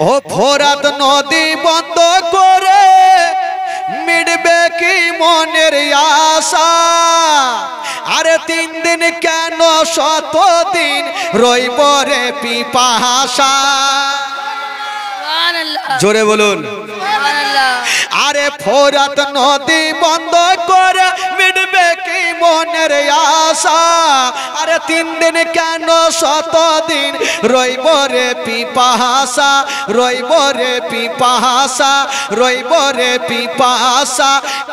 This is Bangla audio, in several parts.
ও ফোরাত নদী বন্ধ করে মিটবে কি মনের আশা? আরে 3 দিন কেন 100 দিন রইব রে পিপাসা? জোরে বলুন। আরে ফোরাত নদী বন্ধ করে মিটবে কি মনের আশা? আরে 3 দিন কেন 100 দিন রইব রে পিপাসা, রইব রে পিপাসা, রইব রে পিপাসা।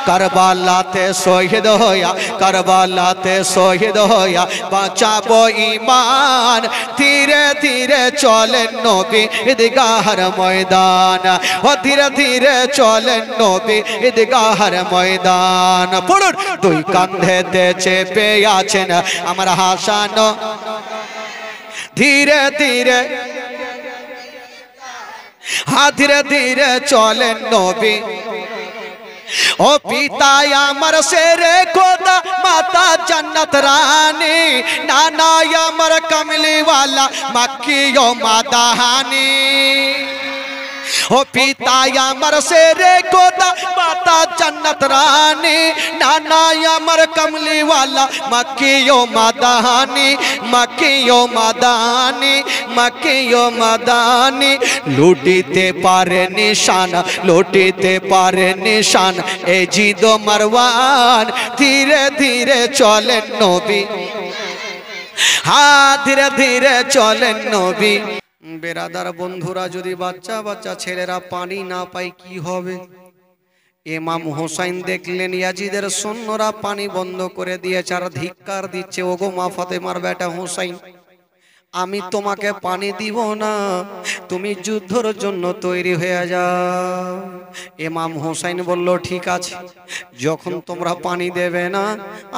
কারবালাতে শহীদ হইয়া, কারবালাতে শহীদ হইয়া বাঁচাবো ঈমান। ধীরে ধীরে চলেন নবী ঈদগাহর ময়দান, ও ধীরে ধীরে চলেন নবী ঈদগাহর ময়দান। পড়ুন, 2 কাঁধেতে চেপে আছেন আমার হাসান। ধীরে ধীরে, ধীরে ধীরে চলেন নবী। ও পিতা আমার শেরে খোদা, মাতা জান্নাত রানী, নানা আমার কমলি ওয়ালা মক্কি ও মাদানি। ও পিতা আমার শেরে খোদা, মাতা জান্নাত রানী, নানা আমার কমলি ওয়ালা মক্কি ও মাদানি, মক্কি ও মাদানি, মক্কি ও মাদানি। লুটিতে পারে নিশান, লুটিতে পারে নিশান এ জিদ মারওয়ান। ধীরে ধীরে চলেন নবী, ধীরে ধীরে চলেন নবী। বেরাদার বন্ধুরা, যদি বাচ্চা বাচ্চা ছেলেরা পানি না পায় কি হবে? ইমাম হোসাইন দেখলেন ইয়াজিদের সৈন্যরা পানি বন্ধ করে দিয়েছে আর ধিক্কার দিচ্ছে, ওগো মা ফাতেমার বেটা হোসাইন, আমি তোমাকে পানি দিব না, তুমি যুদ্ধের জন্য তৈরি হয়ে যাও। ইমাম হোসাইন বলল, ঠিক আছে, যখন তোমরা পানি দেবে না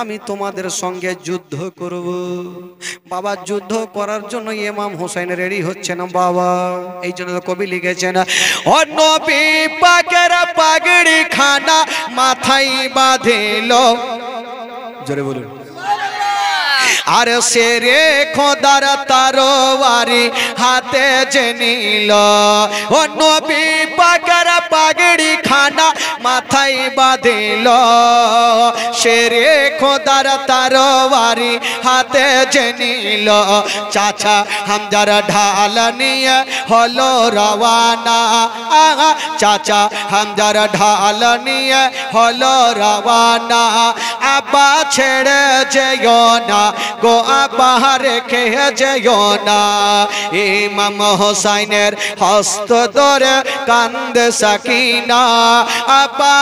আমি তোমাদের সঙ্গে যুদ্ধ করব। বাবা যুদ্ধ করার জন্য ইমাম হোসাইন রেডি হচ্ছে না বাবা। এই জন্য কবি লিখেছেন, ও নবী পাকের পাগড়ি খানা মাথায় বাঁধিল। জোরে বলুন। আর শেরে খোদার তরবারি হাতে যে নিল। ও নবী পাকের পাগড়ি খানা মাথায় বাঁধিল। শেরে খোদার তরবারি হাতে যে নিল। চাচা হামজার ঢাল নিয়ে হলো রওয়ানা। চাচা হামজার ঢাল নিয়ে হলো রওয়ানা। আব্বা ছেড়ে যেও না গো, আব্বা রেখে যেও না। ইমাম হোসাইনের হস্ত ধরে কান্দে সাকিনা। আব্বা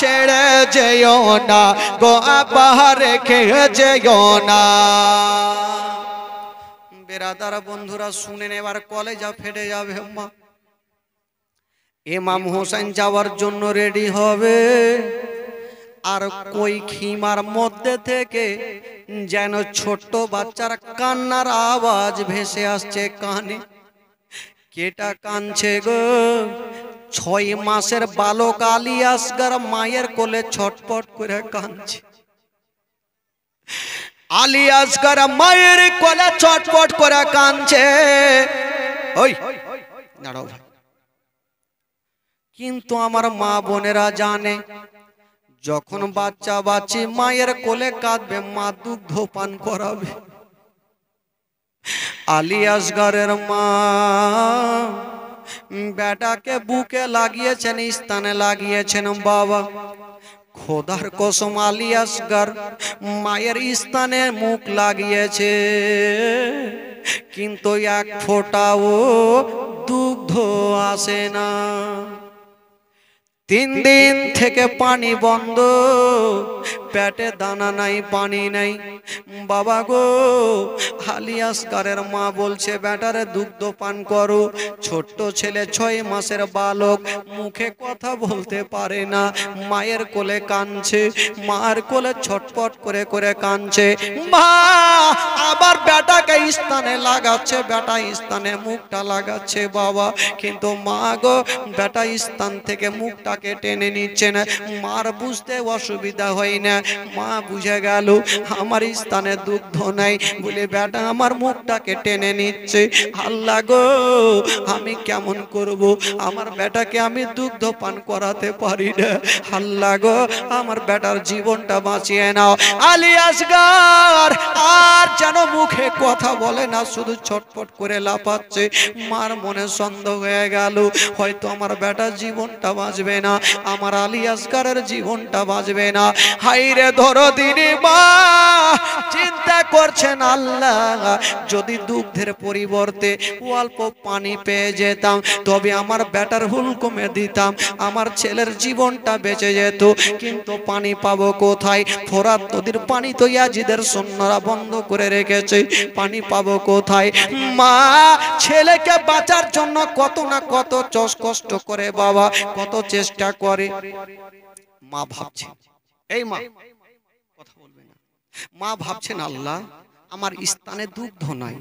ছেড়ে যেও না গো, আব্বা রেখে যেও না। বেরাদার বন্ধুরা শুনেন, এবার কলেজা ফেটে যাবে। আম্মা ইমাম হোসেন যাওয়ার জন্য রেডি হবে, আর কই খিমার মধ্যে থেকে যেন ছোট্ট বাচ্চার কান্নার আওয়াজ ভেসে আসছে কানে। কেটা কাঁদছে গো? 6 মাসের বালক আলী আসগর মায়ের কোলে ছটপট করে কাঁদছে। আলী আসগর মায়ের কোলে ছটপট করে কাঁদছে। ওই দাঁড়াও। কিন্তু আমার মা বোনেরা জানে, যখন বাচ্চা বাচ্চি মায়ের কোলে কাঁদবে মা দুগ্ধ পান করাবে। আলী আসগরের মা বেটাকে বুকে লাগিয়েছেন, স্থানে লাগিয়েছেন। বাবা খোদার কসম, আলী আসগর মায়ের স্থানে মুখ লাগিয়েছে, কিন্তু এক ফোঁটাও দুগ্ধ আসে না। 3 দিন থেকে পানি বন্ধ, পেটে দানা নাই, পানি নাই। বাবা গো, আলী আসগরের মা বলছে বেটারে দুগ্ধ পান করো। ছোট্ট ছেলে 6 মাসের বালক, মুখে কথা বলতে পারে না, মায়ের কোলে কাঁদছে, মার কোলে ছটপট করে করে কাঁদছে। মা আবার বেটাকে স্থানে লাগাচ্ছে, বেটা স্থানে মুখটা লাগাচ্ছে বাবা, কিন্তু মা গো বেটা স্থান থেকে মুখটাকে টেনে নিচ্ছে না। মার বুঝতে অসুবিধা হয় না, মা বুঝে গেল আমার স্থানে দুগ্ধ নাই বলে বেটা আমার মুখটাকে টেনে নিচ্ছে। আল্লাহ গো আমি কেমন করব, আমার বেটাকে আমি দুগ্ধ পান করাতে পারি না। আল্লাহ গো আমার বেটার জীবনটা বাঁচিয়ে নাও। আলী আসগর আর যেন মুখে কথা বলে না, শুধু ছটফট করে লাফাচ্ছে। মার মনে সন্দেহ হয়ে গেল হয়তো আমার বেটার জীবনটা বাঁচবে না, আমার আলী আসগরের জীবনটা বাঁচবে না। হাইরে ধরো দিনে মা চিন্তা করছেন আল্লাহ যদি দুগ্ধের পরিবর্তে অল্প পানি পেয়ে যেতাম তবে আমার বেটার হুলকমে দিতাম, আমার ছেলের জীবনটা বেঁচে যেত। কিন্তু পানি পাবো কোথায়? ফোরাত নদীর পানি তো ইয়াজিদের সৈন্যরা বন্ধ করে রেখেছে, পানি পাবো কোথায়? মা ছেলেকে বাঁচার জন্য কত না কত কষ্ট করে, বাবা কত চেষ্টা করে। মা ভাবছে, এই মা কথা বলবে না, মা ভাবছেন আল্লাহ আমার স্থানে দুগ্ধ নাই,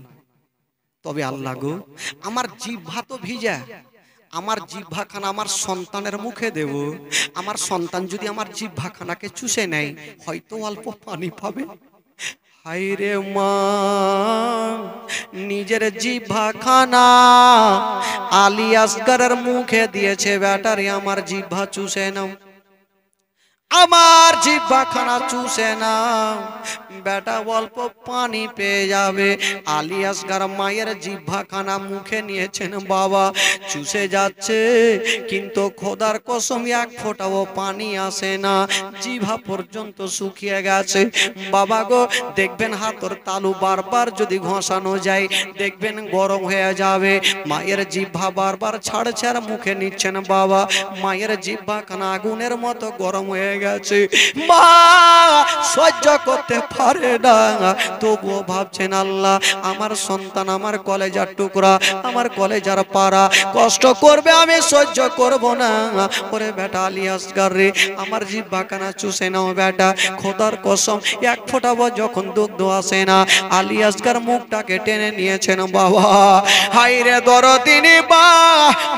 তবে আল্লাহ গো আমার জিহ্বা তো ভিজা, আমার জিহ্বাখানা আমার সন্তানের মুখে দেব, আমার সন্তান যদি আমার জিহ্বাখানাকে চুষে নেয় হয়তো অল্প পানি পাবে। হায়রে মা নিজের জিহ্বাখানা আলী আসগরের মুখে দিয়েছে, বেটারে আমার জিহ্বা চুষে নাও, আমার জিহ্বাখানা চুষে নাও, বেটা অল্প পানি পেয়ে যাবে। আলী আসগর মায়ের জিহ্বাখানা মুখে নিয়েছেন, বাবা চুষে যাচ্ছে কিন্তু খোদার কসম এক ফোঁটাও পানি আসে না, জিহ্বা পর্যন্ত শুকিয়ে গেছে। বাবা গো দেখবেন হাতের তালু বারবার যদি ঘষানো যায় দেখবেন গরম হয়ে যাবে, মায়ের জিহ্বা বারবার ছাড়ছে আর মুখে নিচ্ছেন, বাবা মায়ের জিহ্বাখানা আগুনের মতো গরম হয়ে গেছে। মা সহ্য করতে পারে না, তবুও ভাবছেন আল্লাহ আমার সন্তান আমার কলেজার টুকরা, আমার কলেজার পাড়া কষ্ট করবে আমি সহ্য করব না। ওরে বেটা আলী আসগর রে আমার জিহ্বাখানা চুষে নাও বেটা, খোদার কসম এক ফোঁটাও যখন দুগ্ধ আসে না। আলী আসগর মুখটাকে টেনে নিয়েছেন, বাবা হাইরে দরদিনী মা,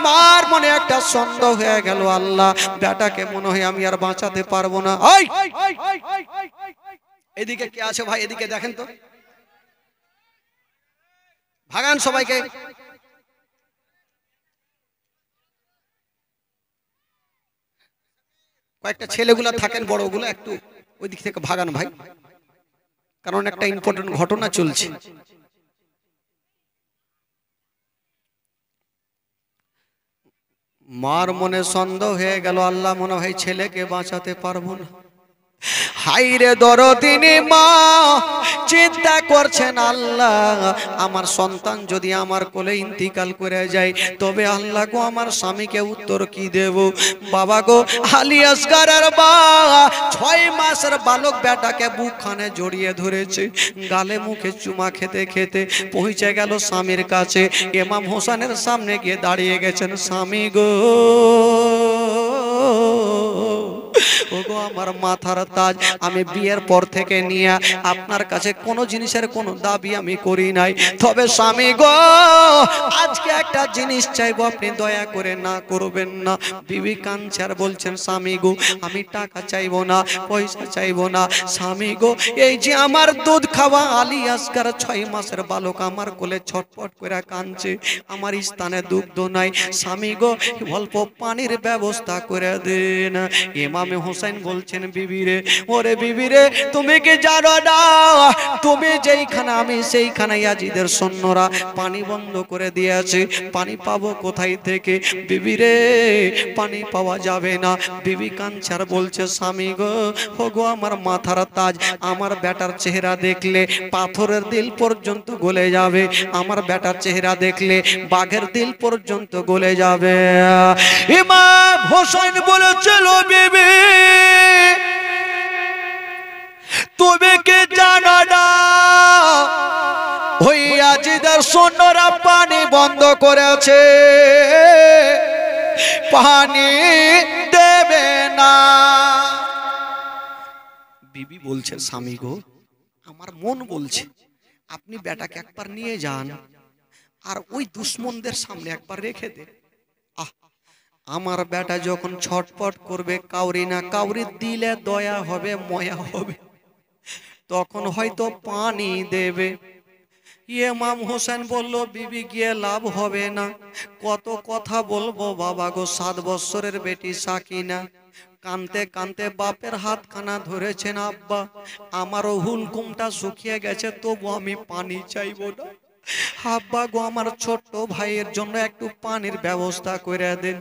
মার মনে একটা সন্দেহ হয়ে গেল, আল্লাহ বেটাকে মনে হয় আমি আর বাঁচাতে পারবো না। এদিকে কে আছে ভাই, এদিকে দেখেন তো, ভাগান সবাইকে। কয়েকটা ছেলেগুলা থাকেন বড়গুলো একটু ওই দিক থেকে ভাগান ভাই, কারণ একটা ইম্পর্টেন্ট ঘটনা চলছে। মার মনে সন্দেহ হয়ে গেল, আল্লাহ মনে হয় ছেলেকে বাঁচাতে পারবো না। হাইরে দরদিনী মা চিন্তা করছেন আল্লাহ আমার সন্তান যদি আমার কোলে ইন্তিকাল করে যায় তবে আল্লাহ গো আমার স্বামীকে উত্তর কি দেব। বাবা গো আলী আসগরের মা 6 মাসের বালক বেটাকে বুকখানে জড়িয়ে ধরেছে, গালে মুখে চুমা খেতে খেতে পৌঁছে গেল স্বামীর কাছে। ইমাম হোসেনের সামনে গিয়ে দাঁড়িয়ে গেছেন, স্বামী গো ওগো আমার মাথার তাজ, আমি বিয়ের পর থেকে নিয়ে আপনার কাছে কোনো জিনিসের কোনো দাবি আমি করি নাই, তবে স্বামী গো আজকে একটা জিনিস চাইবো, আপনি দয়া করে না করবেন না। বিবি কাঁদছে বলছেন, স্বামী গো আমি টাকা চাইবো না, পয়সা চাইবো না, স্বামী গো এই যে আমার দুধ খাওয়া আলী আসগর 6 মাসের বালক আমার কোলে ছটফট করে কাঁদছে, আমার স্থানে দুগ্ধ নাই, স্বামী গো অল্প পানির ব্যবস্থা করে দেন। ইমামে হোসেন বলছেন, বিবিরে ওরে বিবিরে তুমি কি জানো না তুমি যেইখানে আমি সেইখানে ইয়াজিদের সৈন্যরা পানি বন্ধ করে দিয়েছে, পানি পাবো কোথায় থেকে? বিবিরে পানি পাওয়া যাবে না। বিবি কাঞ্চার বলছে, স্বামী গো ওগো আমার মাথার তাজ, আমার বেটার চেহারা দেখলে পাথরের দিল পর্যন্ত গলে যাবে, আমার বেটার চেহারা দেখলে বাঘের দিল পর্যন্ত গলে যাবে। ইমাম হোসেন বলেছিল, বিবি তুমি কি জানো না ওই ইয়াজিদের সৈন্যরা পানি বন্ধ করেছে, পানি দেবে না। বিবি বলছে, স্বামী গো আমার মন বলছে আপনি বেটাকে একবার নিয়ে যান আর ওই দুশ্মনদের সামনে একবার রেখে দে। আমার বেটা যখন ছটপট করবে কাউরি না কাউরি দিলে দয়া হবে ময়া হবে, তখন হয়তো পানি দেবে। ইমাম হোসেন বলল, বিবি গিয়ে লাভ হবে না, কত কথা বলবো বাবা গো। 7 বছরের বেটি সাকিনা কানতে কানতে বাপের হাতখানা ধরেছেন। আব্বা, আমারও হুলকুমটা শুকিয়ে গেছে, তবু আমি পানি চাইবো না। আব্বা গো, আমার ছোট্ট ভাইয়ের জন্য একটু পানির ব্যবস্থা করে দেন।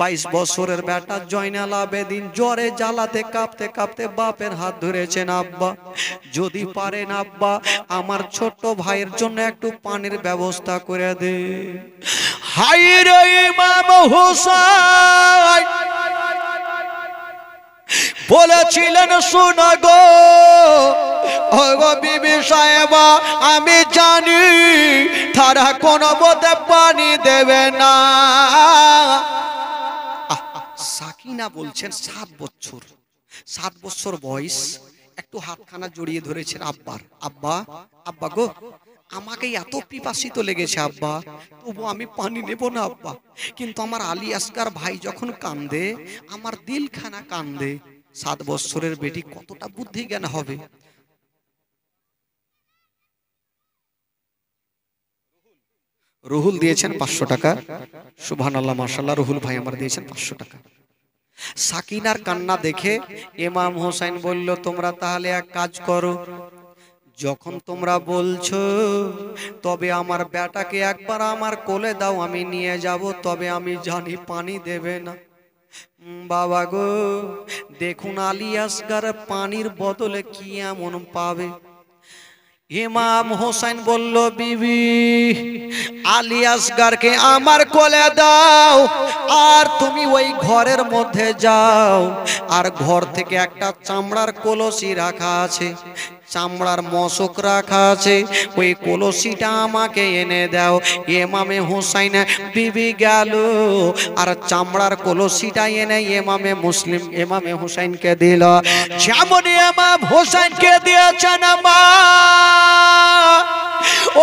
22 বছরের বেটা জয়নাল আবেদিন জ্বরে জ্বালাতে কাঁপতে কাঁপতে বাপের হাত ধরেছেন। আব্বা, যদি পারেন আব্বা, আমার ছোট্ট ভাইয়ের জন্য একটু পানির ব্যবস্থা করে দেন। হাই রে ইমাম হোসেন বলেছিলেন, শোনো গো ওগো বিবি সাহেবা, আমি জানি তারা কোনো মতে পানি দেবে না। সাকিনা বলছেন 7 বছর বয়স, একটু হাতখানা জড়িয়ে ধরেছেন আব্বার। আব্বা, আব্বা গো, আমাকে এত পিপাসিত লেগেছে আব্বা, তবু আমি পানি নেব না আব্বা। কিন্তু আমার আলী আসগার ভাই যখন কান্দে, আমার দিলখানা কান্দে। 7 বছরের বেটি কতটা বুদ্ধি জ্ঞান হবে। রুহুল দিয়েছেন 500 টাকা। সুবহানাল্লাহ, মাশাআল্লাহ, রুহুল ভাই আমার দিয়েছেন 500 টাকা। সাকিনার কান্না দেখে ইমাম হোসেন বলল, তোমরা তাহলে এক কাজ করো, যখন তোমরা বলছো তবে আমার বেটাকে একবার আমার কোলে দাও, আমি নিয়ে যাব। তবে আমি জানি পানি দেবে না। বাবা গো, দেখুন আলী আসগার পানির বদলে কি এমন পাবে। ইমাম হোসেন বলল, বিবি আলী আসগারকে আমার কোলে দাও, আর তুমি ওই ঘরের মধ্যে যাও, আর ঘর থেকে একটা চামড়ার কলসি রাখা আছে, চামড়ার মশক রাখা আছে, ওই কলসিটা আমাকে এনে দাও। ইমামে হোসেন বিবি গেল আর চামড়ার কলসিটা এনে ইমামে হোসেনকে দিল। যেমন ইমাম হোসেনকে দিয়েছেন মা,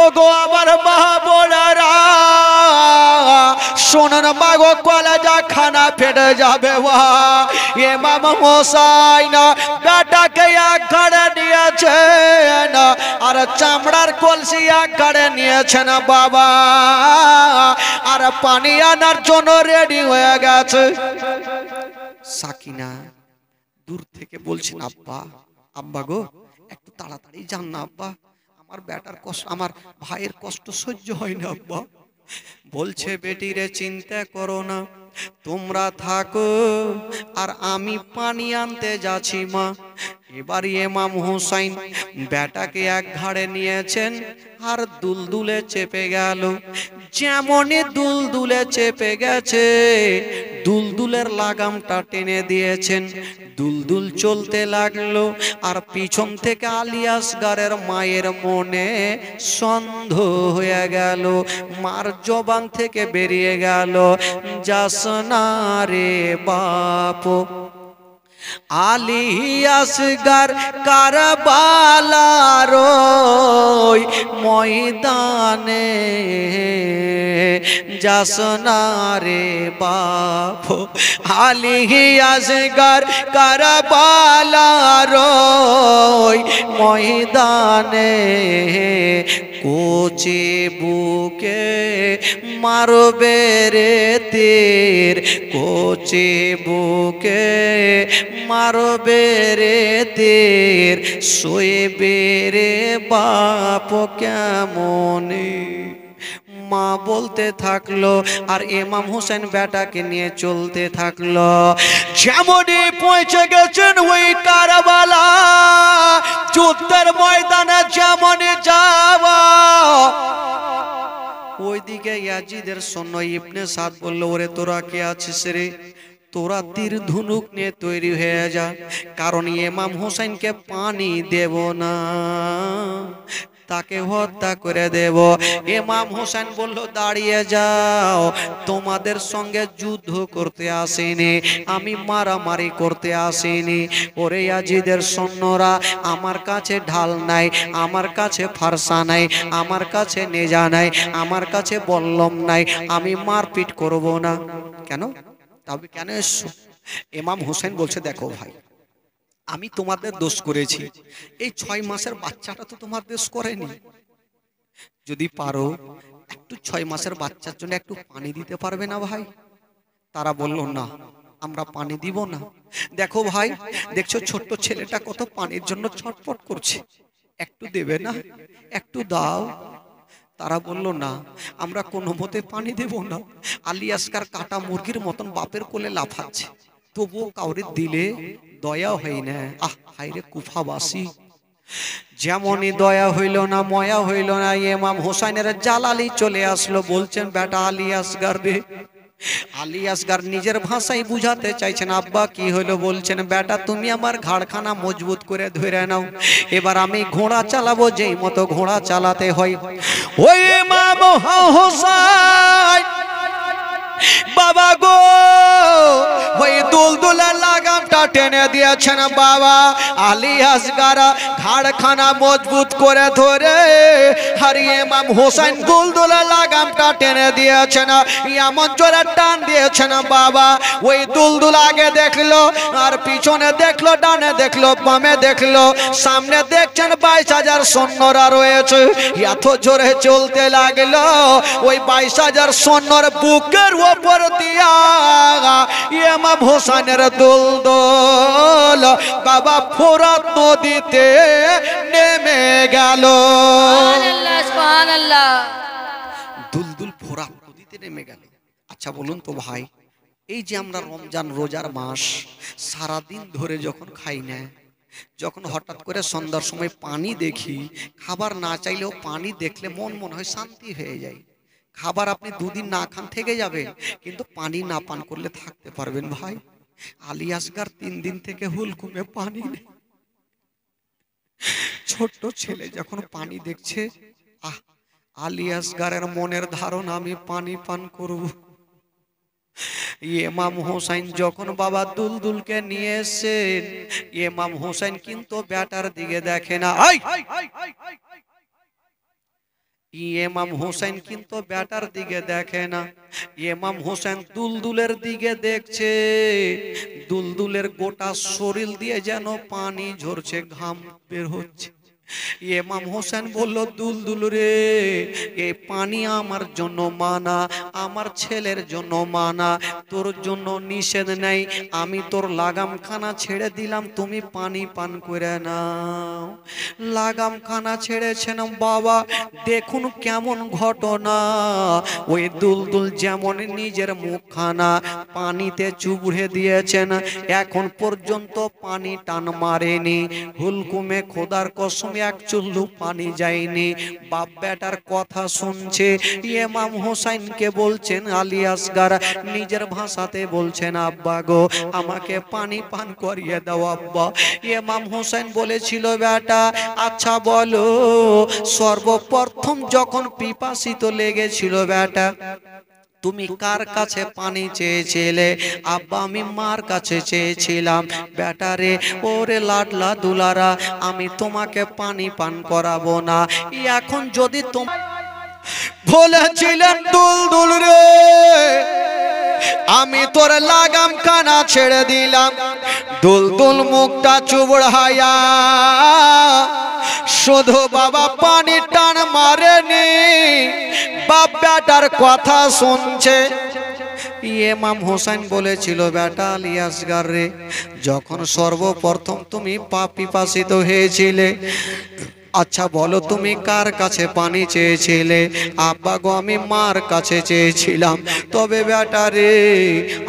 ওগো আমার মা বোনেরা, শোনেন মা গো, কলেজা খানা ফেটে যাবে। ইমাম হোসেন বেটাকে এক ঘরে নিয়েছেন আর চামড়ার কলসি এক ঘরে নিয়েছেন বাবা, আর পানি আনার জন্য রেডি হয়ে গেছে। সাকিনা দূর থেকে বলছেন, আব্বা, আব্বা গো, একটু তাড়াতাড়ি যান না আব্বা, আমার বেটার কষ্ট, আমার ভাইয়ের কষ্ট সহ্য হয় না আব্বা। বলছে, বেটিরে চিন্তা করো না, তোমরা থাকো, আর আমি পানি আনতে যাচ্ছি মা। এবার ইমাম হোসেন বেটাকে এক ঘাড়ে নিয়েছেন আর দুলদুলে চেপে গেল। যেমনই দুলদুলে চেপে গেছে, দুলদুলের লাগামটা টেনে দিয়েছেন, দুলদুল চলতে লাগলো। আর পিছন থেকে আলী আসগারের মায়ের মনে সন্দেহ হয়ে গেল, মার জবান থেকে বেরিয়ে গেল, যাস না রে বাপ, আলী আসগার কারবালার ওই ময়দানে যাস না রে বাপ, আলী আসগার কারবালার ওই ময়দানে কোচে বুকে মারবে রে তীর, কোচে বুকে মারবে রে তীর, শোয়েবে রে বাপ কেমনে। মা বলতে থাকলো আর ইমাম হোসেন বেটাকে নিয়ে চলতে থাকলো। যেমনই পৌঁছে গেছেন ওই কারবালা যুদ্ধের ময়দানে, যেমনই যাওয়া, ওইদিকে ইয়াজিদের সৈন্য ইবনে সাদ বলল, ওরে তোরা কে আছিস রে, তোরা তীর ধনুক নিয়ে তৈরি হয়ে যা, কারণ ইমাম হোসেনকে পানি দেব না, তাকে হত্যা করে দেব। ইমাম হোসেন বলল, দাঁড়িয়ে যাও, তোমাদের সঙ্গে যুদ্ধ করতে আসিনি, আমি মারামারি করতে আসিনি। ওরে ইয়াজিদের সৈন্যরা, আমার কাছে ঢাল নাই, আমার কাছে ফারসা নাই, আমার কাছে নেজা নাই, আমার কাছে বল্লম নাই, আমি মারপিট করব না। কেন? তবে কেন এসছো? ইমাম হোসেন বলছে, দেখো ভাই, আমি তোমাদের দোষ করেছি, এই 6 মাসের বাচ্চাটা তো তোমার দোষ করেনি। যদি পারো একটু 6 মাসের বাচ্চার জন্য একটু পানি দিতে পারবে না ভাই? তারা বলল, না, আমরা পানি দিব না। দেখো ভাই, দেখছো ছোট্ট ছেলেটা কত পানির জন্য ছটফট করছে, একটু দেবে না? একটু দাও। তারা বলল, না, আমরা কোনো মতে পানি দেব না। আলী আসগার কাটা মুরগির মতন বাপের কোলে লাফাচ্ছে, তবুও কাউরে দিলে দয়া হয় না। আহ, হায়রে কুফাবাসী, যেমনই দয়া হইল না, ময়া হইল না, ইমাম হোসেনের জালালি চলে আসলো। বলছেন, বেটা আলী আসগার রে। আলী আসগার নিজের ভাষায় বুঝাতে চাইছেন, আব্বা কি হইলো? বলছেন, বেটা তুমি আমার ঘাড়খানা মজবুত করে ধরে নাও, এবার আমি ঘোড়া চালাবো যেই মতো ঘোড়া চালাতে হয়। ওই ইমাম হোসেন বাবা গো, ওই দুলদুলের লাগামটা টেনে দিয়েছেন বাবা। আলী আসগার ঘাড়খানা মজবুত করে ধরে, আর ইমাম হোসেন দুলদুলের লাগামটা টেনে দিয়েছেন, এমন জোরে টান দিয়েছেন বাবা। ওই দুলদুল আগে দেখলো, আর পিছনে দেখলো, ডানে দেখলো, বামে দেখলো, সামনে দেখছেন 22,000 সৈন্যরা রয়েছে। এত জোরে চলতে লাগলো, ওই 22,000 সৈন্যর বুকের ওপর দিয়া ইমাম হোসেনের দুলদুল বাবা ফোরাত নদীতে নেমে গেল। সুবহানাল্লাহ, সুবহানাল্লাহ। দুলদুল ফোরাত নদীতে নেমে গেল। আচ্ছা বলুন তো ভাই, এই যে আমরা রমজান রোজার মাস সারাদিন ধরে যখন খাই না, যখন হঠাৎ করে সন্ধ্যার সময় পানি দেখি, খাবার না চাইলেও পানি দেখলে মন মনে হয় শান্তি হয়ে যায়। খাবার আপনি 2 দিন না খান থেকে যাবে, কিন্তু পানি না পান করলে থাকতে পারবেন ভাই? আলী আসগার 3 দিন থেকে হুলকুমে পানি নেই। ছোট্ট ছেলে যখন পানি দেখছে, আহ, আলী আসগারের মনের ধারণা আমি পানি পান করব। ইমাম হোসেন যখন বাবা দুলদুলকে নিয়ে এসেছেন, ইমাম হোসেন কিন্তু বেটার দিকে দেখে না। ইমাম হোসেন কিন্তু বেটার দিকে দেখে না, ইমাম হোসেন দুলদুলের দিকে দেখছে। দুলদুলের গোটা শরীর দিয়ে যেন পানি ঝরছে, ঘাম বের হচ্ছে। ইমাম হোসেন বলল, দুলদুল রে, এই পানি আমার জন্য মানা, আমার ছেলের জন্য মানা, তোর জন্য নিষেধ নেই। আমি তোর লাগামখানা ছেড়ে দিলাম, তুমি পানি পান করে নাও। লাগামখানা ছেড়েছেন বাবা। দেখুন কেমন ঘটনা, ওই দুলদুল যেমন নিজের মুখখানা পানিতে চুবড়ে দিয়েছেন, এখন পর্যন্ত পানি টান মারেনি। হুলকুমে খোদার কসম এক চুল্লু পানি যায়নি। বাপ বেটার কথা শুনছে। ইমাম হোসেনকে বলছেন, আলী আসগার নিজের ভাষাতে বলছেন, আব্বা গো, আমাকে পানি পান করিয়ে দাও আব্বা। ইমাম হোসেন বলেছিল, বেটা আচ্ছা বলো, সর্বপ্রথম যখন পিপাসিত লেগেছিল বেটা, তুমি কার কাছে পানি চেয়েছিলে? আব্বা, আমি মার কাছে চেয়েছিলাম। বেটারে, ওরে লাডলা দুলারা, আমি তোমাকে পানি পান করাবো না। এখন যদি তুমি বলেছিলেন, দুলদুল রে, আমি তোর লাগাম কানা ছেড়ে দিলাম। দুলদুল মুখটা চুবড়াইয়া শুধু বাবা পানি টান মারেনি, বাপ বেটার কথা শুনছে। ইমাম হোসেন বলেছিল, বেটা আলী আসগার রে, যখন সর্বপ্রথম তুমি পিপাসিত হয়েছিলে, আচ্ছা বলো তুমি কার কাছে পানি চেয়েছিলে? আব্বা গো, আমি মার কাছে চেয়েছিলাম। তবে বেটা রে,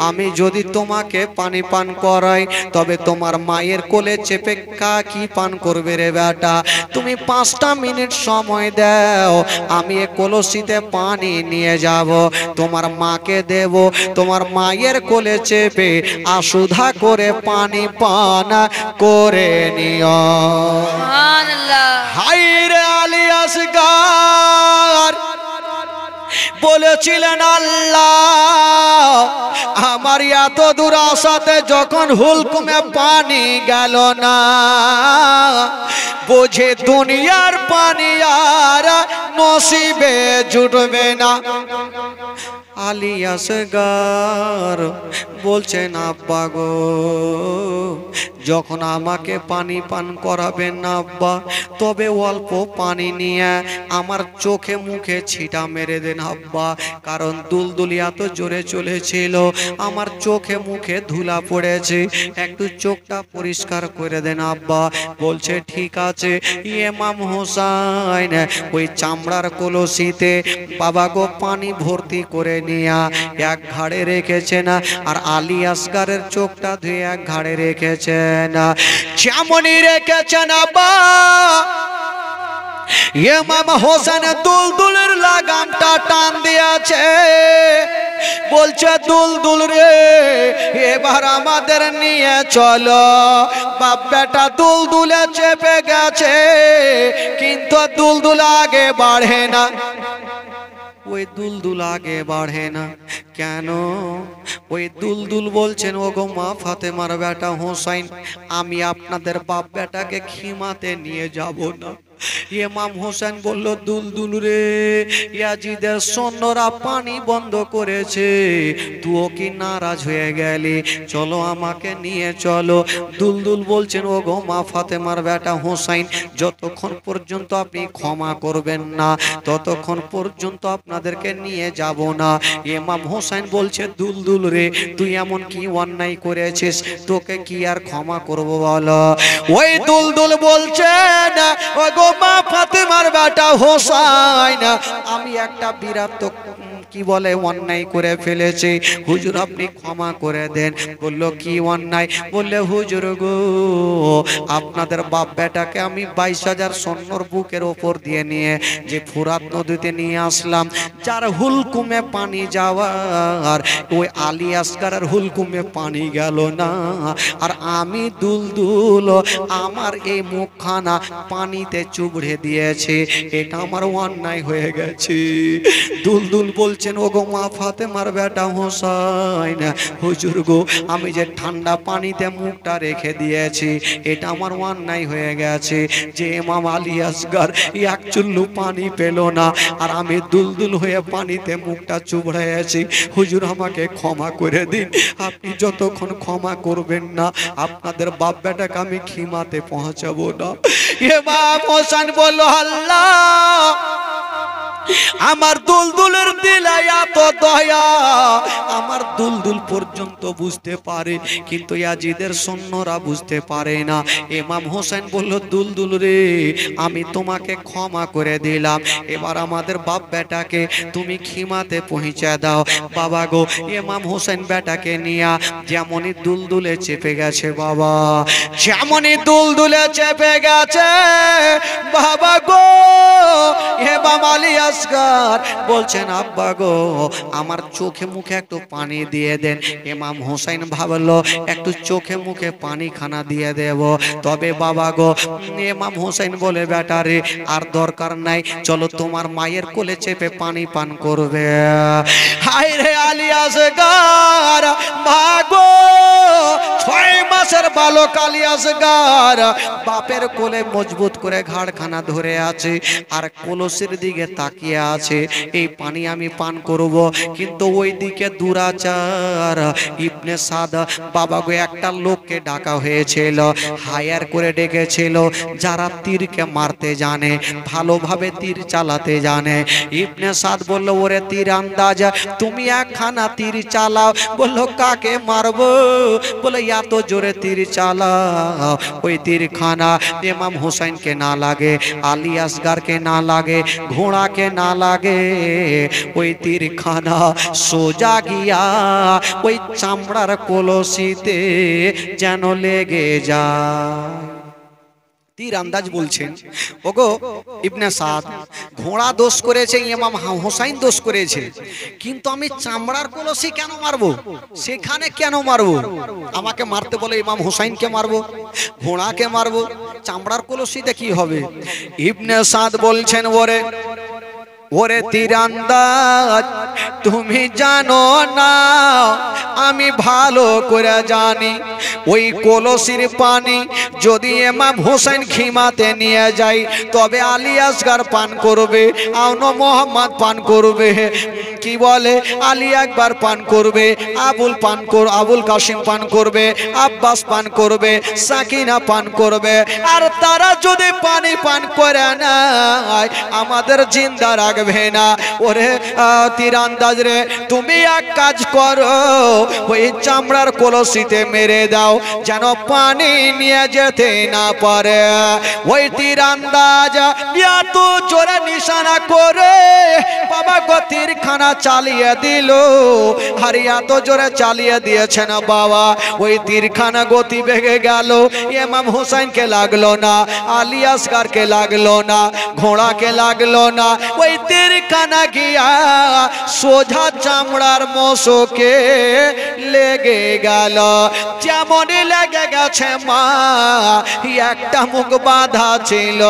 আমি যদি তোমাকে পানি পান করাই, তবে তোমার মায়ের কোলে চেপে কি পান করবে রে বেটা? তুমি 5টা মিনিট সময় দাও, আমি এ কলসিতে পানি নিয়ে যাব, তোমার মাকে দেব, তোমার মায়ের কোলে চেপে আশুধা করে পানি পান করে নিও। সুবহানাল্লাহ। হায়রে আলী আসগার বলেছিলেন, আল্লাহ, আমার এত দূর আসাতে যখন হুলকুমে পানি গেল না, বুঝে দুনিয়ার পানি আর নসিবে জুটবে না। আলী আসগার বলছেন আব্বা গো, যখন আমাকে পানি পান করাবেন না আব্বা, তবে অল্প পানি নিয়ে আমার চোখে মুখে ছিটা মেরে দেন আব্বা, কারণ দুলদুলিয়া তো জোরে চলেছিল, আমার চোখে মুখে ধুলা পড়েছে, একটু চোখটা পরিষ্কার করে দেন আব্বা। বলছে ঠিক আছে। ইমাম হোসাইন ওই চামড়ার কলসিতে বাবা গো পানি ভর্তি করে নিয়ে এক ঘাড়ে রেখেছেন, আর আলী আসগারের চোখটা ধুয়ে এক ঘাড়ে রেখেছেন। যেমনই রেখেছেন আব্বা, ইমাম হোসেন দুলদুলের লাগামটা টান দিয়েছে। বলছে দুলদুল রে, এবার আমাদের নিয়ে চলো। বাপ বেটা দুলদুলে চেপে গেছে, কিন্তু দুলদুল আগে বাড়ে না। ওই দুলদুল আগে বাড়ে না কেন? ওই দুলদুল বলছেন ওগো মা ফাতেমার বেটা হোসাইন, আমি আপনাদের বাপ বেটাকে খিমাতে নিয়ে যাব না। ইমাম হোসেন বলল দুলদুল রে, ইয়াজিদের সৈন্যরা পানি বন্ধ করেছে, তুইও কি নারাজ হয়ে গেলি? চলো আমাকে নিয়ে চলো। দুলদুল বলছেন ওগো মা ফাতেমার বেটা হোসাইন, যতক্ষণ পর্যন্ত আপনি ক্ষমা করবেন না ততক্ষণ পর্যন্ত আপনাদেরকে নিয়ে যাব না। ইমাম হোসেন বলছে দুলদুল রে, তুই এমন কি অন্যায় করেছিস, তোকে কি আর ক্ষমা করব বলো? ওই দুলদুল বলছেন ওগো মা ফাতেমার বেটা হোসাইন, আমি একটা বিরাট কি বলে অন্যায় করে ফেলেছি, হুজুর আপনি ক্ষমা করে দেন। বললো কি অন্যায়? বললে হুজুর গো, আপনাদের বাপ বেটাকে আমি 22,000 সৈন্যর বুকের ওপর দিয়ে নিয়ে যে ফুরাত নদীতে নিয়ে আসলাম, যার হুলকুমে পানি যাওয়ার, ওই আলী আসগারের হুলকুমে পানি গেল না, আর আমি দুলদুল আমার এই মুখখানা পানিতে চুবড়ে দিয়েছে, এটা আমার অন্যায় হয়ে গেছে। দুলদুল বলছেন ওগো মা ফাতেমার বেটা হোসাইন, হুজুর গো, আমি যে ঠান্ডা পানিতে মুখটা রেখে দিয়েছি, এটা আমার অন্যায় হয়ে গেছে। যে ইমাম আলী আসগার এক চুল্লু পানি পেল না, আর আমি দুলদুল হয়ে পানিতে মুখটা চুবড়াইছি, হুজুর আমাকে ক্ষমা করে দিন। আপনি যতক্ষণ ক্ষমা করবেন না আপনাদের বাপ বেটাকে আমি খিমাতে পৌঁছাবো না। ইমাম হোসেন বলল আল্লাহ, আমার দুলদুলের দিলে এত দয়া, আমার দুলদুল পর্যন্ত বুঝতে পারে, কিন্তু ইয়াজিদের সৈন্যরা বুঝতে পারে না। ইমাম হোসেন বলল দুলদুল রে, আমি তোমাকে ক্ষমা করে দিলাম, এবার আমাদের বাপ বেটাকে তুমি খিমাতে পৌঁছে দাও। বাবা গো, ইমাম হোসেন বেটাকে নিয়ে যেমনই দুলদুলে চেপে গেছে, বাবা যেমনই দুলদুলে চেপে গেছে, বাবা গো, ইমাম আলী আসগার বলছেন আব্বা গো, আমার চোখে মুখে একটু পানি দিয়ে দেন। ইমাম হোসেন ভাবলো একটু চোখে মুখে পানি খানা দিয়ে দেব, তবে বাবা গো, ইমাম হোসেন বলে বেটা রে, আর দরকার নাই, চলো তোমার মায়ের কোলে চেপে পানি পান করবে। হায় রে আলী আসগার, মা গো, 6 মাসের বালক আলী আসগার বাপের কোলে মজবুত করে ঘাড়খানা ধরে আছে, আর কলসির দিকে তাকিয়ে আছে, এই পানি আমি পান করব। কিন্তু ওই দিকে দুরাচার ইবনে সাদ বাবা গো, একটা লোককে ডাকা হয়েছিল, হায়ার করে ডেকেছিল, যারা তীরকে মারতে জানে, ভালোভাবে তীর চালাতে জানে। ইবনে সাদ বলল ওরে তীর আন্দাজ, তুমি একখানা তীর চালাও। বলল কাকে মারবো? বলে এত জোরে তীর চালাও ওই তীরখানা ইমাম হোসেনকে না লাগে, আলী আসগারকে না লাগে, ঘোড়াকে না লাগে, ওই তীরখানা সোজা গিয়া ওই চামড়ার কলসিতে যেন লেগে যায়। তীর আন্দাজ বলছেন ওগো ইবনে সাদ, ঘোড়া দোষ করেছে, ইমাম হোসাইন দোষ করেছে, কিন্তু আমি চামড়ার কলসি কেন মারবো? সেখানে কেন মারবো? আমাকে মারতে বলে ইমাম হোসাইনকে মারবো, ঘোড়াকে মারবো, চামড়ার কলসিতে কি হবে? ইবনে সাদ বলছেন ওরে ওরে তীরান্দাজ, তুমি জানো না আমি ভালো করে জানি, ওই কলসির পানি যদি ইমাম হোসেন খিমাতে নিয়ে যায়, তবে আলী আসগার পান করবে, আউন মোহাম্মদ পান করবে, কি বলে আলী একবার পান করবে, আবুল কাসিম পান করবে, আব্বাস পান করবে, সাকিনা পান করবে। আর তারা যদি পানি পান করে না আমাদের জিন্দা রাখবে না। ওরে তীরন্দাজ রে, তুমি এক কাজ করো, ওই চামড়ার কলসিতে মেরে দাও যেন পানি নিয়ে যেতে না পারে। ওই তীরন্দাজ এত জোরে নিশানা করে বাবা গো তীরখানা চালিয়ে দিল। আর এত জোরে চালিয়ে দিয়েছেন বাবা, ওই তীরখানা গতি বেগে গেল। ইমাম হোসেনকে লাগলো না, আলী আসগরকে লাগলো না, ঘোড়াকে লাগলো না। ওই তীরখানা গিয়া সোজা চামড়ার মোষকে লেগে গেল। যেমনই লেগে গেছে মা, একটা মুখ বাঁধা ছিল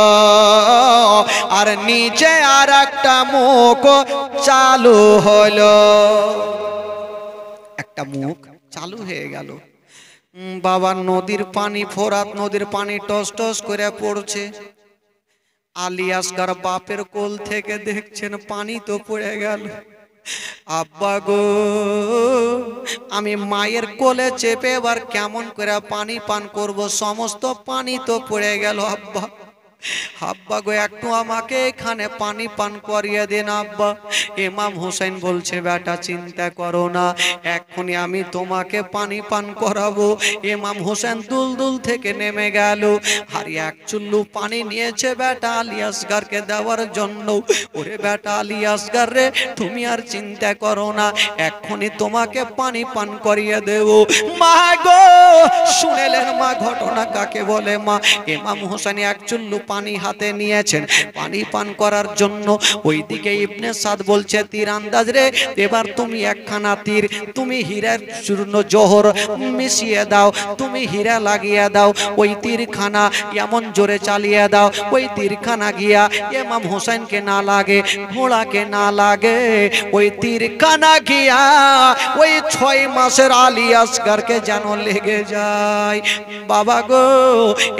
আর নিচে আর একটা মুখ চালু হলো। একটা মুখ চালু হয়ে গেল। বাবা নদীর পানি, ফোরাত নদীর পানি টস টস করে পড়ছে। আলী আসগর বাপের কোল থেকে দেখছেন পানি তো পড়ে গেল। আব্বা গো, আমি মায়ের কোলে চেপে এবার কেমন করে পানি পান করব, সমস্ত পানি তো পড়ে গেল। আব্বা আব্বা গো, একটু আমাকে এখানে পানি পান করিয়ে দেন আব্বা। ইমাম হোসেন বলছে বেটা চিন্তা করো না, এক্ষুনি আমি তোমাকে পানি পান করাবো। ইমাম হোসেন দুলদুল থেকে নেমে গেল আর এক চুল্লু পানি নিয়েছে বেটা আলী আসগরকে দেওয়ার জন্য। ওরে বেটা আলী আসগর রে, তুমি আর চিন্তা করো না, এক্ষুনি তোমাকে পানি পান করিয়ে দেব। মা গো, শুনেলেন মা ঘটনা কাকে বলে মা? ইমাম হোসেন এক চুল্লু পানি হাতে নিয়েছেন পানি পান করার জন্য। ওইদিকে ইবনে সাদ বলছে তীরন্দাজ রে, এবার তুমি একখানা তীর, তুমি হীরার চূর্ণ জোহর মিশিয়ে দাও, তুমি হীরা লাগিয়ে দাও, ওই তীরখানা এমন জোরে চালিয়ে দাও ওই তীরখানা গিয়া ইমাম হোসেনকে না লাগে, ঘোড়াকে না লাগে, ওই তীরখানা গিয়া ওই 6 মাসের আলী আসগরকে যেন লেগে যায়। বাবা গো,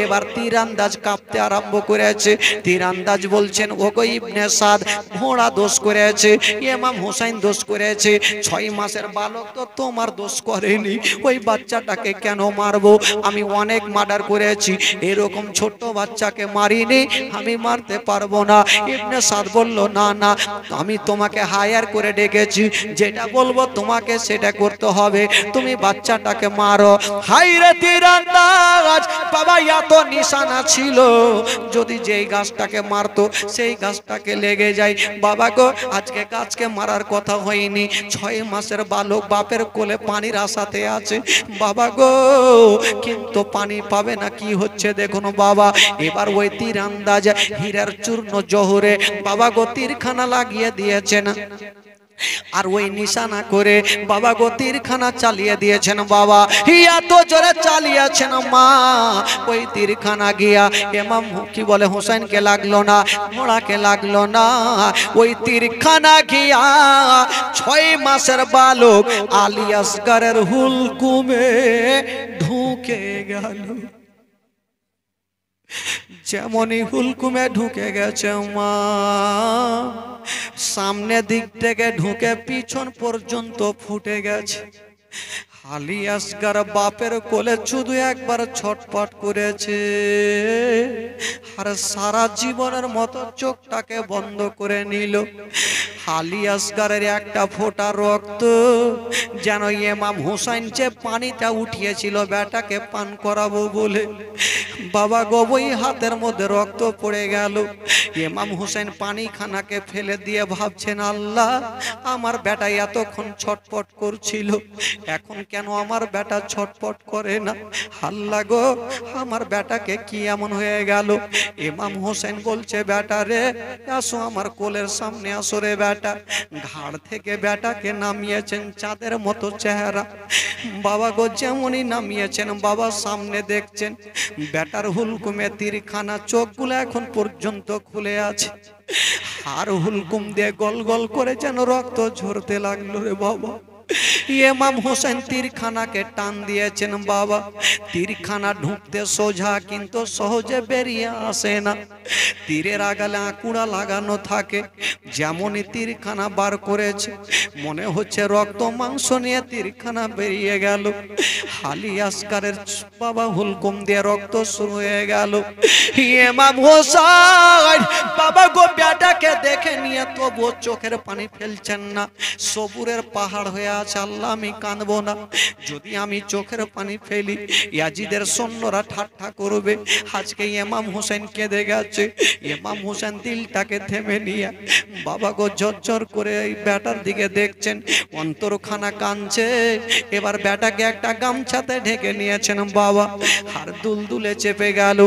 এবার তীরন্দাজ কাঁপতে আরম্ভ করেছে। তীরন্দাজ বলছেন ও গো ইবনে সাদ, ঘোড়া দোষ করেছে, ইমাম হোসেন দোষ করেছে, 6 মাসের বালক তো তোমার দোষ করেনি, ওই বাচ্চাটাকে কেন মারবো? আমি অনেক মার্ডার করেছি, এরকম ছোট বাচ্চাকে মারিনি, আমি মারতে পারবো না। ইবনে সাদ বলল না না, আমি তোমাকে হায়ার করে ডেকেছি, যেটা বলবো তোমাকে সেটা করতে হবে, তুমি বাচ্চাটাকে মারো। হাইরে তীরন্দাজ, বাবা এত নিশানা ছিল, যদি যেই গাছটাকে মারতো সেই গাছটাকে লেগে যায়। বাবা গো, আজকে গাছকে মারার কথা হয়নি, 6 মাসের বালক বাপের কোলে পানির আশাতে আছে। বাবা গো, কিন্তু পানি পাবে না, কি হচ্ছে দেখুন বাবা। এবার ওই তীরন্দাজ হীরার চূর্ণ জোহরে বাবা গো তীরখানা লাগিয়ে দিয়েছেন আর ওই নিশানা করে বাবা গো তীরখানা চালিয়ে দিয়েছেন। বাবা এত জোরে চালিয়েছেন মা, ওই তীরখানা গিয়া ইমাম কি বলে হোসেনকে লাগলো না, ঘোড়াকে লাগলো না, ওই তীরখানা গিয়া 6 মাসের বালক আলী আসগরের হুলকুমে ঢুকে গেল। যেমনই হুলকুমে ঢুকে গেছে মা, সামনে দিক থেকে ঢুকে পিছন পর্যন্ত ফুটে গেছে। আলী আসগর বাপের কোলে শুধু একবার ছটপট করেছে আর সারা জীবনের মতো চোখটাকে বন্ধ করে নিল। আলী আসগরের একটা ফোঁটা রক্ত যেন ইমাম হোসেন যে পানিটা উঠিয়েছিল বেটাকে পান করাবো বলে, বাবা গো ওই হাতের মধ্যে রক্ত পড়ে গেল। ইমাম হোসেন পানিখানাকে ফেলে দিয়ে ভাবছেন আল্লাহ, আমার বেটা এতক্ষণ ছটপট করছিল, এখন কেন আমার বেটা ছটপট করে না? আল্লাহ গো, আমার বেটাকে কি এমন হয়ে গেল? ইমাম হোসেন বলছে বেটা রে, আসো আমার কোলের সামনে আসো রে বেটা। ঘাড় থেকে বেটাকে নামিয়েছেন চাঁদের মতো চেহারা। বাবা গো যেমনই নামিয়েছেন বাবা সামনে দেখছেন বেটার হুলকুমে তীরখানা, চোখগুলো এখন পর্যন্ত খুলে আছে আর হুলকুম দিয়ে গল গল করে যেন রক্ত ঝরতে লাগলো রে বাবা। ইমাম হোসেন তীরখানাকে টান দিয়েছেন বাবা। তীরখানা ঢুকতে সোজা কিন্তু সহজে বেরিয়ে আসে না, তীরের আগালে আঁকুড়া লাগানো থাকে। যেমনই তীরখানা বার করেছে মনে হচ্ছে রক্ত মাংস নিয়ে তীরখানা বেরিয়ে গেল। হালি আসকারের বাবা হুলকুম দিয়ে রক্ত শুরু হয়ে গেল। ইমাম হোসেন বাবা গো বেটাকে দেখে নিয়ে তবুও চোখের পানি ফেলছেন না। সবুরের পাহাড় হয়ে আছে, আল্লাহ আমি কাঁদবো না, যদি আমি চোখের পানি ফেলি ইয়াজিদের সৈন্যরা ঠাট্টা করবে। আজকে ইমাম হোসেন কেঁদে গেছে। ইমাম হোসেন দিলটাকে থেমে নিয়ে বাবা গো ঝরঝর করে এই বেটার দিকে দেখছেন, অন্তরখানা কাঁদছে। এবার বেটাকে একটা গামছাতে ঢেকে নিয়েছেন বাবা, আর দুলদুলে চেপে গেল।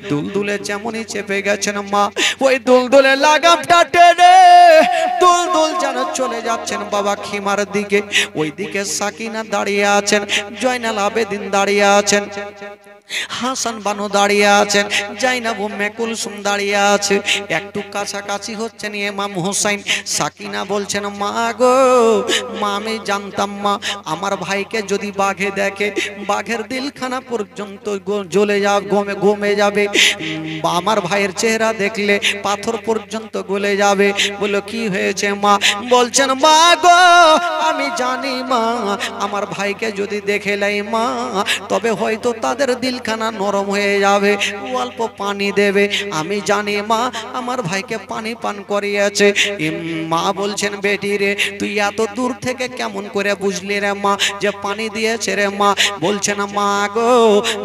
দুলদুলে যেমনই চেপে গেছেন মা, ওই দুলদুলে লাগামটা টেনে দুলদুল যেন চলে যাচ্ছেন বাবা খিমার দিকে। ওই দিকে সাকিনা দাঁড়িয়ে আছেন, জয়নাল আবেদিন দাঁড়িয়ে আছেন, হাসান বানু দাঁড়িয়ে আছেন, জাইনাব উম্মে কুলসুম দাঁড়িয়ে আছে। একটু কাছাকাছি হচ্ছেন ইমাম হোসেন। সাকিনা বলছেন মা গো মা, আমি জানতাম মা আমার ভাইকে যদি বাঘে দেখে বাঘের দিলখানা পর্যন্ত জ্বলে যাবে, গমে যাবে। আমার ভাইয়ের চেহারা দেখলে পাথর পর্যন্ত গলে যাবে। বললো কি হয়েছে মা? বলছেন মা গো আমি জানি মা আমার ভাইকে যদি দেখে লাই মা, তবে হয়তো তাদের দিলখানা নরম হয়ে যাবে, অল্প পানি দেবে। আমি জানি মা আমার ভাইকে পানি পান করিয়েছে। মা বলছেন বেটি রে তুই এত দূর থেকে কেমন করে বুঝলি রে মা যে পানি দিয়েছে রে মা? বলছেন মা গো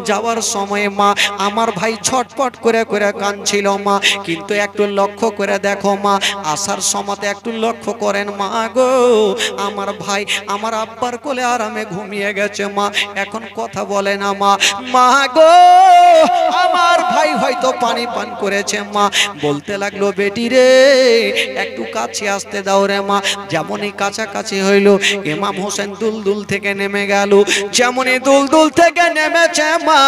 যাওয়ার সময় মা আমার ভাই ছটপট করে করে কাঁদছিল মা, কিন্তু একটু লক্ষ্য করে দেখো মা, আসার সময় একটু লক্ষ্য করেন মা গো আমার ভাই আমার আব্বার কোলে আরামে ঘুমিয়ে গেছে মা, এখন কথা বলে না মা। মা গো আমার ভাই হয়তো পানি পান করেছে মা। বলতে লাগলো বেটি রে একটু কাছে আসতে দাও রে মা। যেমনই কাছাকাছি হইল ইমাম হোসেন দুলদুল থেকে নেমে গেল। যেমনই দুলদুল থেকে নেমেছে মা,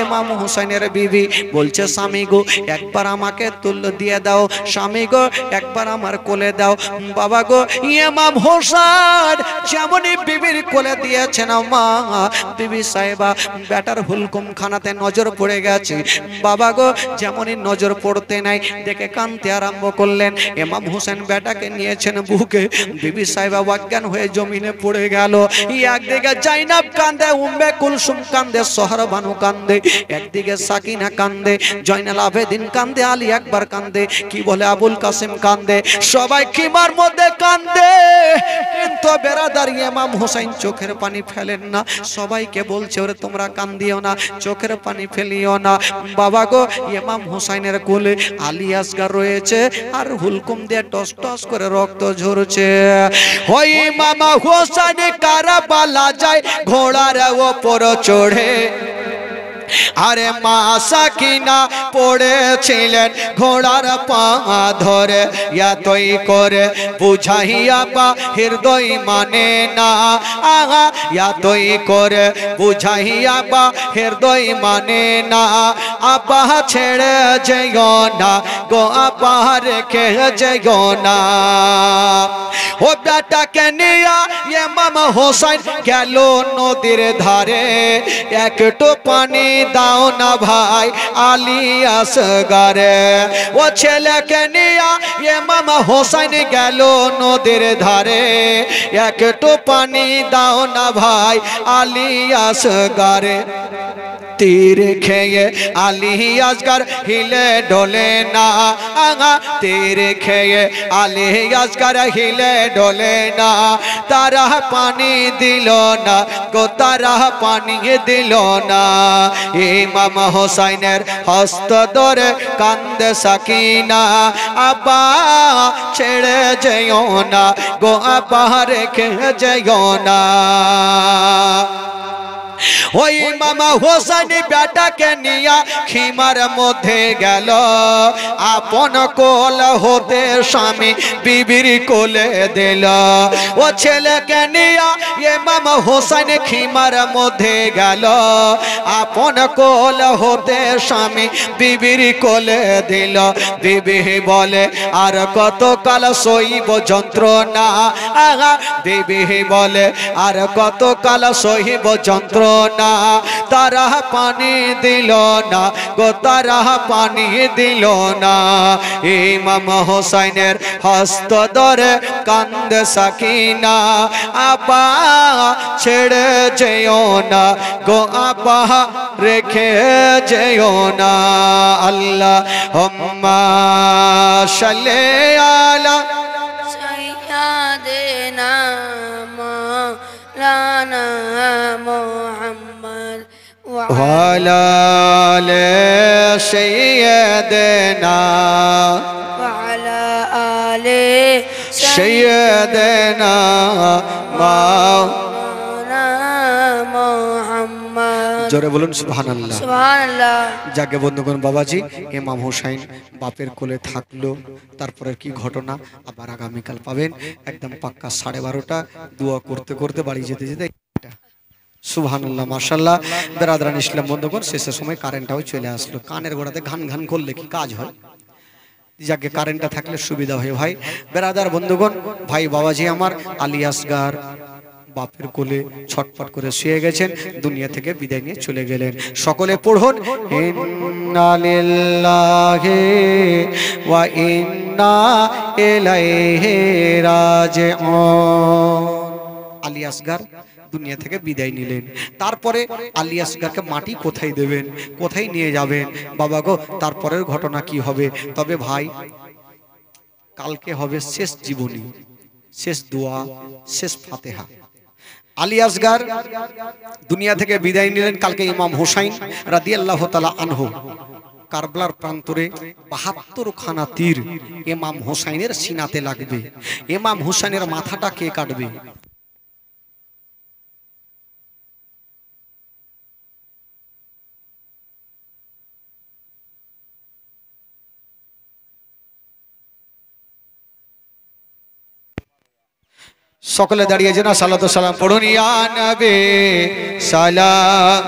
ইমাম হোসেনের বিবি বলছে স্বামী গো একবার আমাকে তুল দিয়ে দাও, স্বামী গো একবার আমার কোলে দাও। বাবা গো ইমাম হোসেন যেমনই বিবির কোলে দিয়েছেন মা, বিবি সাহেবা বেটার হুলকুম খানাতে নজর পড়ে গেছে। বাবা গো যেমনই নজর পড়তে নাই দেখে কাঁদতে আরম্ভ করলেন। ইমাম হোসেন বেটাকে নিয়েছেন বুকে, বিবি সাহেবা অজ্ঞান হয়ে জমিনে পড়ে গেল। একদিকে জাইনাব কান্দে, উম্মে কুলসুম কান্দে, সোহর বানু কান্দে, একদিকে সাকিনা কান্দে, জয়নাল আবেদিন কান্দে, আলী আকবর কান্দে, কি বলে আবুল কাসিম কান্দে, সবাই কিমার মধ্যে কান্দে। কিন্তু বেরাদার ইমাম হোসেন চোখের পানি ফেলেন না। সবাইকে বলছে ওরে তোমরা কান্দিও না, চোখের পানি ফেলিও না। বাবা গো ইমাম হোসেনের কোলে আলী আসগার রয়েছে আর হুলকুম দিয়ে টস টস করে রক্ত ঝরছে। ওই ইমাম হোসেন কারবালা যায় ঘোড়ার ওপর চড়ে, আরে মা সাকিনা পড়েছিলেন ঘোড়ার পা ধরে। এতই করে বুঝাইয়া পা হৃদয় মানে না, আগা এতই করে বুঝাইয়া পা হৃদয় মানে না। আপা ছেড়ে যেও না গো, আপা রেখে যেও না। ও বেটাকে নিয়া ইমাম হোসেন গেল নদীর ধারে, একটু পানি দাও না ভাই আলী আসগারে। ও ছেলেকে নিয়া ইমাম হোসেন গেল নদীর ধারে, একটু পানি দাও না ভাই আলী আসগারে। তীর খেয়ে আলী আসগার হিলে ডলে না, আগা তীর খেয়ে আলী আসগার হিলে ডলে না। তারা পানি দিল না গো, তারা পানি দিল না। ইমাম হোসেনের হস্ত ধরে কান্দে সাকিনা, আপা ছেড়ে যেও না গো, আপা রেখে যেও না। ওই ইমাম হোসেন বেটাকে নিয়া খিমার মধ্যে গেল, আপন কোল হতে স্বামী বিবির কোলে দিল। ও ছেলেকে নিয়া ইমাম হোসেন খিমার মধ্যে গেল, আপন কোল হতে স্বামী বিবির কোলে দিল। বিবি বলে আর কত কাল সইব যন্ত্রণা, বিবি বলে আর কত কাল সহিব যন্ত্রণা। তারা পানি দিল না গো, তারা পানি দিল না। ইমাম হোসেনের হস্ত ধরে কান্দে সাকিনা, আপা ছেড়ে যেও না গো, আপা রেখে যেও না। আল্লাহ হুম্মা সাল্লি আলা سيدنا مولانا محمد وعلى آل سيدنا وعلى آل سيدنا مولانا محمد। জোরে বলুন সুবহানাল্লাহ। সুবহানাল্লাহ। যাকে বন্ধুগণ, বাবাজি ইমাম হোসেন বাপের কোলে থাকলো, তারপরে কি ঘটনা আবার আগামীকাল পাবেন একদম পাক্কা 12:30 দোয়া করতে করতে বাড়ি যেতে যেতে। সুবহানাল্লাহ, মাশাআল্লাহ। বেরাদরান ইসলাম বন্ধুগণ, শেষের সময় কারেন্টটাও চলে আসলো। কানের গোড়াতে ঘান ঘান করলে কি কাজ হয়? যাকে কারেন্টটা থাকলে সুবিধা হয়। ভাই বেরাদার বন্ধুগণ, ভাই বাবাজি আমার আলী আসগার বাপের কোলে ছটফট করে শুয়ে গেছেন, দুনিয়া থেকে বিদায় নিয়ে চলে গেলেন। সকলে পড়ুন ইন্না লিল্লাহি ওয়া ইন্না ইলাইহি রাজিউন। আলী আসগার দুনিয়া থেকে বিদায় নিলেন। তারপরে আলী আসগারকে মাটি কোথায় দেবেন, কোথায় নিয়ে যাবেন বাবা গো, তারপরের ঘটনা কি হবে? তবে ভাই কালকে হবে শেষ জীবনী, শেষ দোয়া, শেষ ফাতেহা। আলী আসগার দুনিয়া থেকে বিদায় নিলেন। কালকে ইমাম হোসাইন রাদিয়াল্লাহু তাআলা আনহু কারবালার প্রান্তরে ৭২ খানা তীর ইমাম হোসাইনের সিনাতে লাগবে। ইমাম হোসাইনের মাথাটা কে কাটবে? সকলে দাঁড়িয়ে যেন সালাতু সালাম পড়ুন। ইয়া নবী সালাম